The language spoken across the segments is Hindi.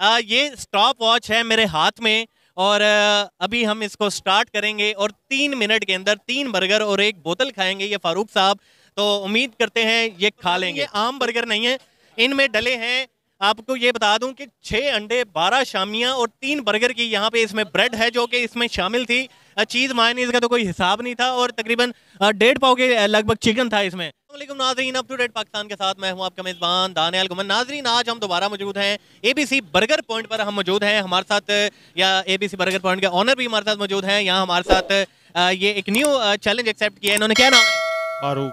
ये स्टॉप वॉच है मेरे हाथ में और अभी हम इसको स्टार्ट करेंगे और 3 मिनट के अंदर 3 बर्गर और एक बोतल खाएंगे ये फारूक साहब। तो उम्मीद करते हैं ये खा लेंगे। ये आम बर्गर नहीं है, इनमें डले हैं, आपको ये बता दूं कि 6 अंडे, 12 शामियां और 3 बर्गर की यहाँ पे इसमें ब्रेड है जो कि इसमें शामिल थी। चीज़ मायनीज का तो कोई हिसाब नहीं था और तकरीबन 1.5 पाव के लगभग चिकन था इसमें। अस्सलामुअलैकुम नाज़रीन, अप टू डेट पाकिस्तान के साथ मैं हूं आपका मेज़बान दानियाल गुमन। नाज़रीन, आज हम दोबारा मौजूद हैं ABC बर्गर पॉइंट पर। हम मौजूद हैं, हमारे साथ या ABC बर्गर पॉइंट के ऑनर भी हमारे साथ मौजूद हैं। यहाँ हमारे साथ ये एक न्यू चैलेंज एक्सेप्ट किया है इन्होंने। क्या नाम है?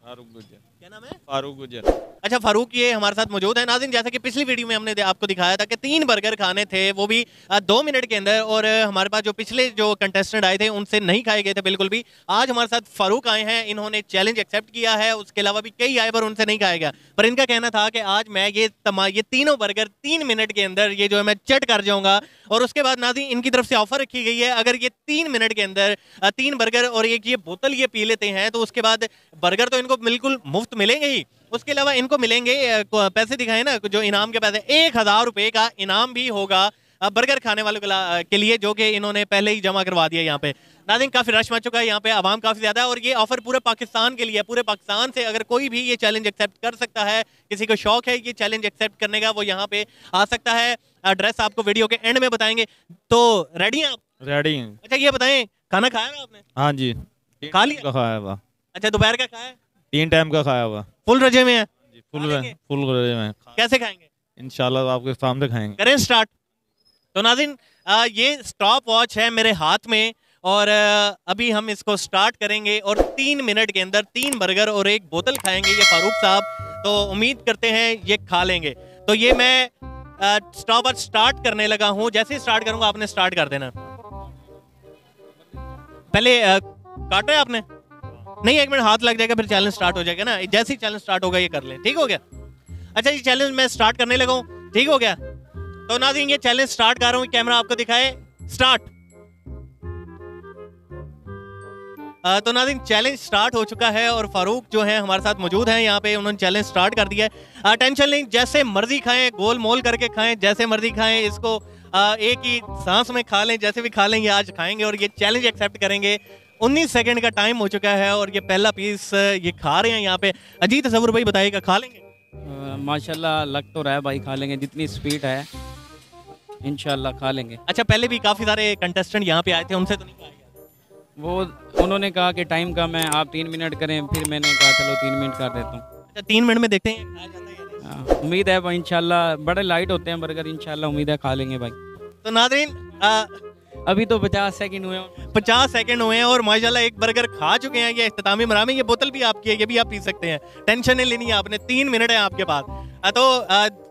फारूक गुज्जर। क्या नाम है? फारूक गुज्जर। अच्छा, फारूक ये हमारे साथ मौजूद है। नाज़रीन, जैसा कि पिछली वीडियो में हमने आपको दिखाया था कि 3 बर्गर खाने थे, वो भी 2 मिनट के अंदर, और हमारे पास जो पिछले जो कंटेस्टेंट आए थे उनसे नहीं खाए गए थे बिल्कुल भी। आज हमारे साथ फारूक आए हैं, इन्होंने चैलेंज एक्सेप्ट किया है। उसके अलावा भी कई आए पर उनसे नहीं खाया गया, पर इनका कहना था कि आज मैं ये तीनों बर्गर 3 मिनट के अंदर ये जो है मैं चट कर जाऊंगा। और उसके बाद नाज़रीन इनकी तरफ से ऑफर रखी गई है, अगर ये 3 मिनट के अंदर 3 बर्गर और एक ये बोतल ये पी लेते हैं तो उसके बाद बर्गर तो इनको बिल्कुल मुफ्त मिलेंगे ही, उसके अलावा इनको मिलेंगे पैसे दिखाए ना, जो इनाम के पैसे 1000 रुपए का इनाम भी होगा बर्गर खाने वालों के लिए, जो कि इन्होंने पहले ही जमा करवा दिया यहाँ पे। नाज़रीन, काफ़ी रश मच चुका है यहाँ पे, आवाम काफ़ी ज़्यादा है और ये ऑफर पूरे पाकिस्तान के लिए, पूरे पाकिस्तान से अगर कोई भी ये चैलेंज एक्सेप्ट कर सकता है, किसी को शौक है ये चैलेंज एक्सेप्ट करने का, वो यहाँ पे आ सकता है। एड्रेस आपको वीडियो के एंड में बताएंगे। तो रेडी हैं आप? रेडी हैं। अच्छा, ये बताएं, खाना खाया है आपने? हाँ जी, खा लिया? खाया हुआ। अच्छा, दोपहर का खाया है? 3 टाइम का खाया हुआ। फुल रजे में है? फुल रजे में। कैसे खाएंगे? इंशाल्लाह आपके सामने खाएंगे। करें स्टार्ट। तो नाज़रीन, ये स्टॉप वॉच है मेरे हाथ में और अभी हम इसको स्टार्ट करेंगे और 3 मिनट के अंदर 3 बर्गर और एक बोतल खाएंगे ये फारूक साहब। तो उम्मीद करते हैं ये खा लेंगे। तो ये मैं स्टॉप वॉच स्टार्ट करने लगा हूँ। जैसे ही स्टार्ट करूंगा आपने स्टार्ट कर देना। पहले काटा है आपने? नहीं, 1 मिनट हाथ लग जाएगा फिर चैलेंज स्टार्ट हो जाएगा ना। जैसे ही चैलेंज स्टार्ट होगा ये कर लें, ठीक हो गया? अच्छा, ये चैलेंज मैं स्टार्ट करने लगा हूँ, ठीक हो गया? तो नाज़रीन, ये चैलेंज स्टार्ट कर रहा हूँ, कैमरा आपको दिखाए, स्टार्ट। तो नाज़रीन, चैलेंज स्टार्ट हो चुका है और फारूक जो है हमारे साथ मौजूद हैं यहाँ पे, उन्होंने चैलेंज स्टार्ट कर दिया है। टेंशन नहीं, जैसे मर्जी खाएं, गोल मोल करके खाएं, जैसे मर्जी खाएं, इसको एक ही सांस में खा लें, जैसे भी खा लें, ये आज खाएंगे और ये चैलेंज एक्सेप्ट करेंगे। 19 सेकंड का टाइम हो चुका है और ये पहला पीस ये खा रहे हैं यहाँ पे। अजीत तसव्वुर भाई बताइएगा, खा लेंगे? माशाल्लाह लग तो रहा है भाई, खा लेंगे, जितनी स्पीड है इंशाल्लाह खा लेंगे। अच्छा, पहले भी काफ़ी सारे कंटेस्टेंट यहाँ पे आए थे, उनसे तो नहीं खाया गया? वो उन्होंने कहा कि टाइम कम है, आप 3 मिनट करें, फिर मैंने कहा चलो 3 मिनट कर देता हूँ। अच्छा, 3 मिनट में देखते हैं खाया जाता है या नहीं? उम्मीद है भाई, इंशाल्लाह बड़े लाइट होते हैं बर्गर, इंशाल्लाह उम्मीद है खा लेंगे भाई। तो नाज़रीन, अभी तो 50 सेकंड हुए हैं। 50 सेकंड हुए हैं और माशाल्लाह एक बर्गर खा चुके हैं। ये इख्तितामी मराम है, ये बोतल भी आपकी है, ये भी आप पी सकते हैं, टेंशन नहीं लेनी है आपने। 3 मिनट है आपके पास। तो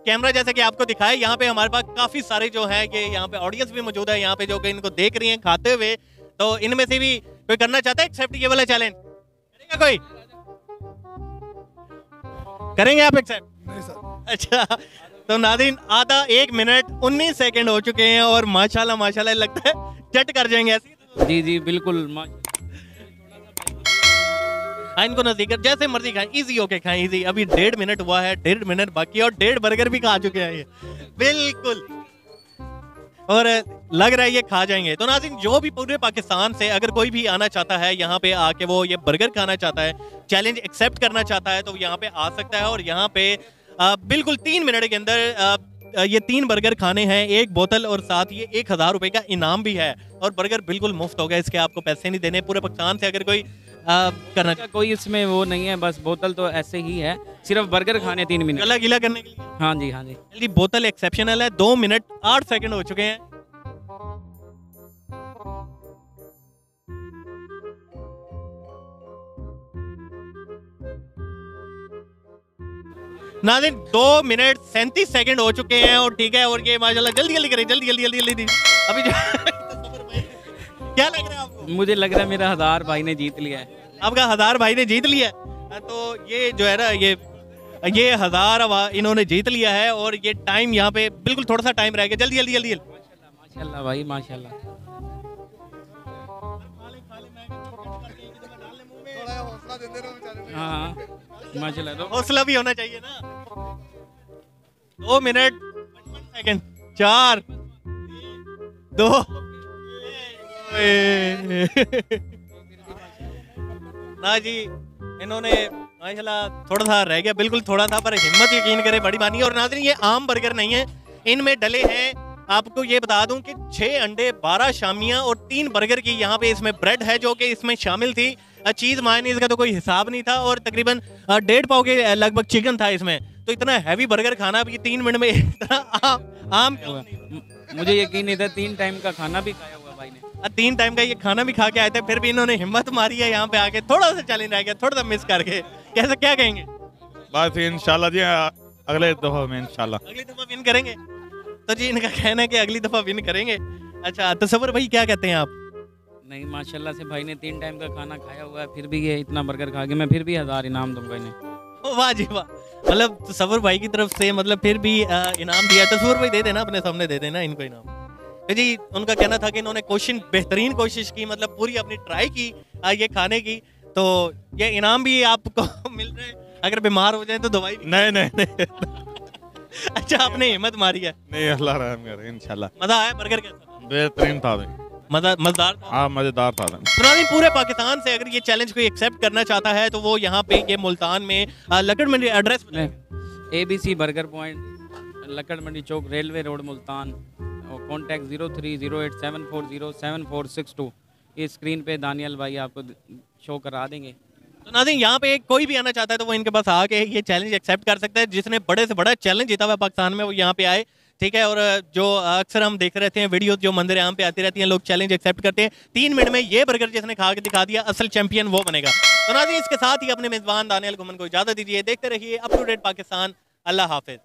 कैमरा जैसा कि आपको दिखाया, यहाँ पे हमारे पास काफ़ी सारे जो है ये यहाँ पे ऑडियंस भी मौजूद है यहाँ पे, जो कि इनको देख रही हैं खाते हुए। तो इनमें से भी कोई करना चाहता है एक्सेप्ट ये वाला चैलेंज? करेगा कोई? करेंगे आप एक्सेप्ट? नहीं सर। अच्छा, तो नाज़रीन, आधा 1 मिनट 19 सेकंड हो चुके हैं और माशाल्लाह माशाल्लाह लगता है चट कर जाएंगे ऐसे। जी जी बिल्कुल। इनको नजदीक जैसे मर्जी खाएं, इजी होके खाएं, इजी। अभी 1.5 मिनट हुआ है, 1.5 मिनट बाकी और 1.5 बर्गर भी खा चुके हैं ये बिल्कुल, और लग रहा है ये खा जाएंगे। तो नाज़रीन, जो भी पूरे पाकिस्तान से अगर कोई भी आना चाहता है यहाँ पे आके, वो ये बर्गर खाना चाहता है, चैलेंज एक्सेप्ट करना चाहता है, तो यहाँ पे आ सकता है। और यहाँ पे बिल्कुल 3 मिनट के अंदर ये 3 बर्गर खाने हैं, एक बोतल और साथ ये 1000 रुपए का इनाम भी है और बर्गर बिल्कुल मुफ्त होगा, इसके आपको पैसे नहीं देने। पूरे पाकिस्तान से अगर कोई करना कोई इसमें वो नहीं है, बस बोतल तो ऐसे ही है, सिर्फ बर्गर खाने 3 मिनट गला गिला करने के लिए। हाँ जी हाँ जी। बोतल एक्सेप्शनल है। 2 मिनट 8 सेकंड हो चुके हैं। नाज़रीन, 2 मिनट 37 सेकंड हो चुके हैं और ठीक है, और ये माशाल्लाह जल्दी जल्दी करें, जल्दी जल्दी जल्दी जल्दी अभी जो क्या लग रहा है आपको? मुझे लग रहा है मेरा 1000 भाई ने जीत लिया है। आपका 1000 भाई ने जीत लिया है। तो ये जो है ना, ये 1000 इन्होंने जीत लिया है और ये टाइम यहाँ पे बिल्कुल थोड़ा सा टाइम रह गया, जल्दी जल्दी जल्दी। माशाल्लाह भाई माशाल्लाह। हाँ माशाल्लाह, हौसला भी होना चाहिए ना। 2 मिनट 55 सेकंड 4 2 ना जी, इन्होंने माशाल्लाह थोड़ा सा रह गया, बिल्कुल थोड़ा था, पर हिम्मत यकीन करे बड़ी बानी। और नाज़रीन ये आम बर्गर नहीं है, इनमें डले हैं, आपको ये बता दूं कि 6 अंडे, 12 शामियां और 3 बर्गर की यहाँ पे इसमें ब्रेड है जो कि इसमें शामिल थी। चीज़ मायनीज का तो कोई हिसाब नहीं था, और तकरीबन 1.5 पाव के लगभग चिकन था इसमें। तो इतना हैवी बर्गर खाना भी 3 मिनट में इतना आम मुझे यकीन नहीं था, 3 टाइम का खाना भी खाया हुआ भाई ने। 3 टाइम का ये खाना भी खा के आए थे, फिर भी इन्होंने हिम्मत मारी है यहाँ पे आके, थोड़ा सा चैलेंज रह गया, थोड़ा सा मिस करके। कैसे, क्या कहेंगे? बस इंशाल्लाह जी, अगले दफा में इंशाल्लाह अगली दफा विन करेंगे। तो जी इनका कहना है कि अगली दफा विन करेंगे। अच्छा तसव्वुर भाई क्या कहते हैं आप? नहीं माशाल्लाह से भाई ने 3 टाइम का खाना खाया हुआ है, फिर भी ये इतना बर्गर खा के मैं फिर भी 1000 इनाम दूंगा इन्हें। वाह जी वाह, मतलब तसव्वुर भाई की तरफ से मतलब फिर भी इनाम दिया। तसव्वुर भाई दे देना, अपने सामने दे देना इनको इनाम। तो जी उनका कहना था कि इन्होंने बेहतरीन कोशिश की, मतलब पूरी अपनी ट्राई की ये खाने की, तो ये इनाम भी आपको मिल रहे हैं। अगर बीमार हो जाए तो दवाई भी। नहीं अच्छा आपने हिम्मत मारी है। नहीं, अल्लाह रहम करे इंशाल्लाह। मजा आया? बर्गर कैसा? बेहतरीन था भाई, मजेदार था। हाँ मजेदार था। पुरानी पूरे पाकिस्तान से अगर ये चैलेंज कोई एक्सेप्ट करना चाहता है तो वो यहाँ पे ये मुल्तान में लकड़ मंडी एड्रेस ABC बर्गर पॉइंट, लकड़ मंडी चौक, रेलवे रोड, मुल्तान। और कॉन्टैक्ट 0308740746 ये स्क्रीन पे दानियल भाई आपको शो करा देंगे। तो नाज़रीन यहाँ पे कोई भी आना चाहता है तो वो इनके पास आके ये चैलेंज एक्सेप्ट कर सकता है। जिसने बड़े से बड़ा चैलेंज जीता हुआ है पाकिस्तान में वो यहाँ पे आए, ठीक है। और जो अक्सर हम देखते रहते हैं वीडियो, जो मंदिर यहाँ पे आती रहती हैं, लोग चैलेंज एक्सेप्ट करते हैं। 3 मिनट में ये बर्गर जिसने खा के दिखा दिया, असल चैंपियन वो बनेगा। तो नाज़रीन इसके साथ ही अपने मेज़बान दानियल घुमन को इजाज़त दीजिए। देखते रहिए अप टू डेट पाकिस्तान। अल्लाह हाफिज़।